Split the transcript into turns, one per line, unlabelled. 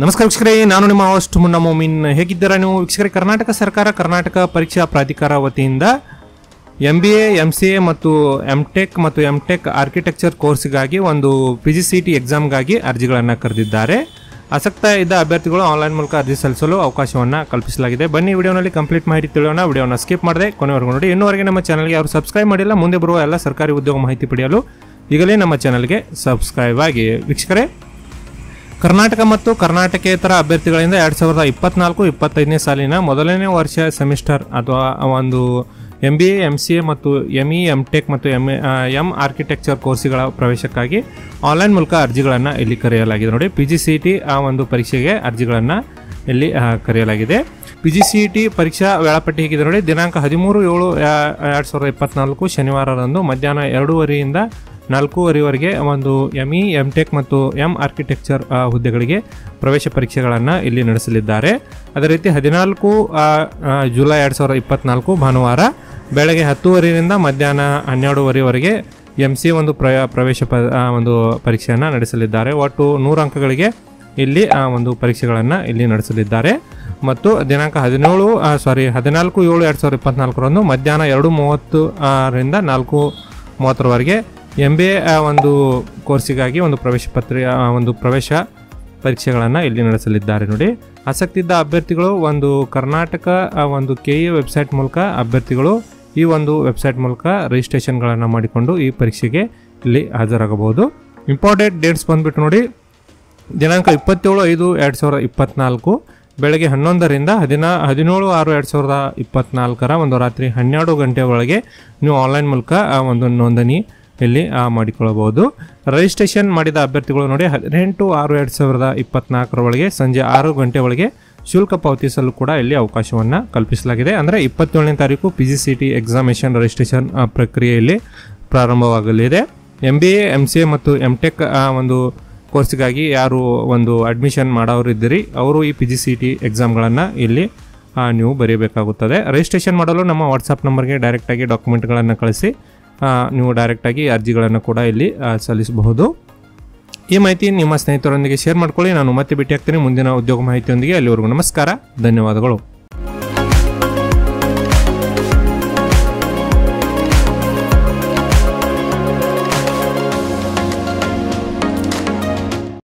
ನಮಸ್ಕಾರ ವೀಕ್ಷಕರೇ, ನಾನು ನಿಮ್ಮ ಹೋಸ್ಟ್ ಮುನ್ನಾ ಮೊಮಿನ್. ಹೇಗಿದ್ದೀರಾ ನೀವು ವೀಕ್ಷಕರೇ? ಕರ್ನಾಟಕ ಸರ್ಕಾರ ಕರ್ನಾಟಕ ಪರೀಕ್ಷಾ ಪ್ರಾಧಿಕಾರ ವತಿಯಿಂದ MBA, MCA ಮತ್ತು MTech ಮತ್ತು MTech ಆರ್ಕಿಟೆಕ್ಚರ್ ಕೋರ್ಸ್ಗಾಗಿ ಒಂದು PGCET ಎಕ್ಸಾಮ್ಗಾಗಿ ಅರ್ಜಿಗಳನ್ನು ಕರೆದಿದ್ದಾರೆ. ಆಸಕ್ತ ಇದ್ದ ಅಭ್ಯರ್ಥಿಗಳು ಆನ್ಲೈನ್ ಮೂಲಕ ಅರ್ಜಿ ಸಲ್ಲಿಸಲು ಅವಕಾಶವನ್ನು ಕಲ್ಪಿಸಲಾಗಿದೆ. ಬನ್ನಿ ವಿಡಿಯೋನಲ್ಲಿ ಕಂಪ್ಲೀಟ್ ಮಾಹಿತಿ ತಿಳಿಯೋಣ. ವಿಡಿಯೋನ ಸ್ಕಿಪ್ ಮಾಡದೆ ಕೊನೆವರೆಗೂ ನೋಡಿ. ಇನ್ನೂವರೆಗೆ ನಮ್ಮ ಚಾನಲ್ಗೆ ಯಾರು ಸಬ್ಸ್ಕ್ರೈಬ್ ಮಾಡಿಲ್ಲ, ಮುಂದೆ ಬರುವ ಎಲ್ಲ ಸರ್ಕಾರಿ ಉದ್ಯೋಗ ಮಾಹಿತಿ ಪಡೆಯಲು ಈಗಲೇ ನಮ್ಮ ಚಾನಲ್ಗೆ ಸಬ್ಸ್ಕ್ರೈಬ್ ಆಗಿ. ವೀಕ್ಷಕರೇ, ಕರ್ನಾಟಕ ಮತ್ತು ಕರ್ನಾಟಕೇತರ ಅಭ್ಯರ್ಥಿಗಳಿಂದ 2024-25ನೇ ಸಾಲಿನ ಮೊದಲನೇ ವರ್ಷ ಸೆಮಿಸ್ಟರ್ ಅಥವಾ ಒಂದು MBA, MCA ಮತ್ತು ME, MTech ಮತ್ತು M ಆರ್ಕಿಟೆಕ್ಚರ್ ಕೋರ್ಸ್ಗಳ ಪ್ರವೇಶಕ್ಕಾಗಿ ಆನ್ಲೈನ್ ಮೂಲಕ ಅರ್ಜಿಗಳನ್ನು ಇಲ್ಲಿ ಕರೆಯಲಾಗಿದೆ. ನೋಡಿ, PGCET ಆ ಒಂದು ಪರೀಕ್ಷೆಗೆ ಅರ್ಜಿಗಳನ್ನು ಇಲ್ಲಿ ಕರೆಯಲಾಗಿದೆ. PGCET ಪರೀಕ್ಷಾ ವೇಳಾಪಟ್ಟಿ ಹೇಗಿದೆ ನೋಡಿ. ದಿನಾಂಕ 13/7/2024 ಶನಿವಾರದಂದು ಮಧ್ಯಾಹ್ನ 2:30ರಿಂದ 4:30ವರೆಗೆ ಒಂದು ME, MTech ಮತ್ತು M ಆರ್ಕಿಟೆಕ್ಚರ್ ಹುದ್ದೆಗಳಿಗೆ ಪ್ರವೇಶ ಪರೀಕ್ಷೆಗಳನ್ನು ಇಲ್ಲಿ ನಡೆಸಲಿದ್ದಾರೆ. ಅದೇ ರೀತಿ 14 ಜುಲೈ 2024 ಭಾನುವಾರ ಬೆಳಗ್ಗೆ 10:30ರಿಂದ ಮಧ್ಯಾಹ್ನ 12:30ವರೆಗೆ MC ಒಂದು ಪ್ರವೇಶ ಒಂದು ಪರೀಕ್ಷೆಯನ್ನು ನಡೆಸಲಿದ್ದಾರೆ. ಒಟ್ಟು 100 ಅಂಕಗಳಿಗೆ ಇಲ್ಲಿ ಒಂದು ಪರೀಕ್ಷೆಗಳನ್ನು ಇಲ್ಲಿ ನಡೆಸಲಿದ್ದಾರೆ. ಮತ್ತು ದಿನಾಂಕ 14/7/2024 ಮಧ್ಯಾಹ್ನ 2:30ರಿಂದ 4:30ವರೆಗೆ MBA ಒಂದು ಕೋರ್ಸಿಗಾಗಿ ಒಂದು ಪ್ರವೇಶ ಪರೀಕ್ಷೆಗಳನ್ನು ಇಲ್ಲಿ ನಡೆಸಲಿದ್ದಾರೆ. ನೋಡಿ, ಆಸಕ್ತಿ ಇದ್ದ ಅಭ್ಯರ್ಥಿಗಳು ಒಂದು ಕರ್ನಾಟಕ ಒಂದು KE ವೆಬ್ಸೈಟ್ ಮೂಲಕ ಅಭ್ಯರ್ಥಿಗಳು ಈ ಒಂದು ವೆಬ್ಸೈಟ್ ಮೂಲಕ ರಿಜಿಸ್ಟ್ರೇಷನ್ಗಳನ್ನು ಮಾಡಿಕೊಂಡು ಈ ಪರೀಕ್ಷೆಗೆ ಇಲ್ಲಿ ಹಾಜರಾಗಬಹುದು. ಇಂಪಾರ್ಟೆಂಟ್ ಡೇಟ್ಸ್ ಬಂದುಬಿಟ್ಟು ನೋಡಿ, ದಿನಾಂಕ 27/5/2024 ಬೆಳಗ್ಗೆ 11ರಿಂದ 17/6/2024 ಒಂದು ರಾತ್ರಿ 12 ಗಂಟೆ ಒಳಗೆ ನೀವು ಆನ್ಲೈನ್ ಮೂಲಕ ಒಂದು ನೋಂದಣಿ ಇಲ್ಲಿ ಮಾಡಿಕೊಳ್ಳಬಹುದು. ರಿಜಿಸ್ಟ್ರೇಷನ್ ಮಾಡಿದ ಅಭ್ಯರ್ಥಿಗಳು ನೋಡಿ 18/6/2024 ಒಳಗೆ ಸಂಜೆ 6 ಗಂಟೆ ಒಳಗೆ ಶುಲ್ಕ ಪಾವತಿಸಲು ಕೂಡ ಇಲ್ಲಿ ಅವಕಾಶವನ್ನು ಕಲ್ಪಿಸಲಾಗಿದೆ. ಅಂದರೆ 27ನೇ ತಾರೀಕು PGCET ಎಕ್ಸಾಮಿನೇಷನ್ ರಿಜಿಸ್ಟ್ರೇಷನ್ ಪ್ರಕ್ರಿಯೆಯಲ್ಲಿ ಪ್ರಾರಂಭವಾಗಲಿದೆ. MBA, MCA ಮತ್ತು MTech ಒಂದು ಕೋರ್ಸ್ಗಾಗಿ ಯಾರು ಒಂದು ಅಡ್ಮಿಷನ್ ಮಾಡೋರು ಇದ್ದೀರಿ ಅವರು ಈ PGCET ಎಕ್ಸಾಮ್ಗಳನ್ನು ಇಲ್ಲಿ ನೀವು ಬರೀಬೇಕಾಗುತ್ತದೆ. ರಿಜಿಸ್ಟ್ರೇಷನ್ ಮಾಡಲು ನಮ್ಮ ವಾಟ್ಸಪ್ ನಂಬರ್ಗೆ ಡೈರೆಕ್ಟಾಗಿ ಡಾಕ್ಯುಮೆಂಟ್ಗಳನ್ನು ಕಳಿಸಿ ನೀವು ಡೈರೆಕ್ಟಾಗಿ ಅರ್ಜಿಗಳನ್ನು ಕೂಡ ಇಲ್ಲಿ ಸಲ್ಲಿಸಬಹುದು. ಈ ಮಾಹಿತಿ ನಿಮ್ಮ ಸ್ನೇಹಿತರೊಂದಿಗೆ ಶೇರ್ ಮಾಡ್ಕೊಳ್ಳಿ. ನಾನು ಮತ್ತೆ ಭೇಟಿ ಆಗ್ತೀನಿ ಮುಂದಿನ ಉದ್ಯೋಗ ಮಾಹಿತಿಯೊಂದಿಗೆ. ಅಲ್ಲಿವರೆಗೂ ನಮಸ್ಕಾರ, ಧನ್ಯವಾದಗಳು.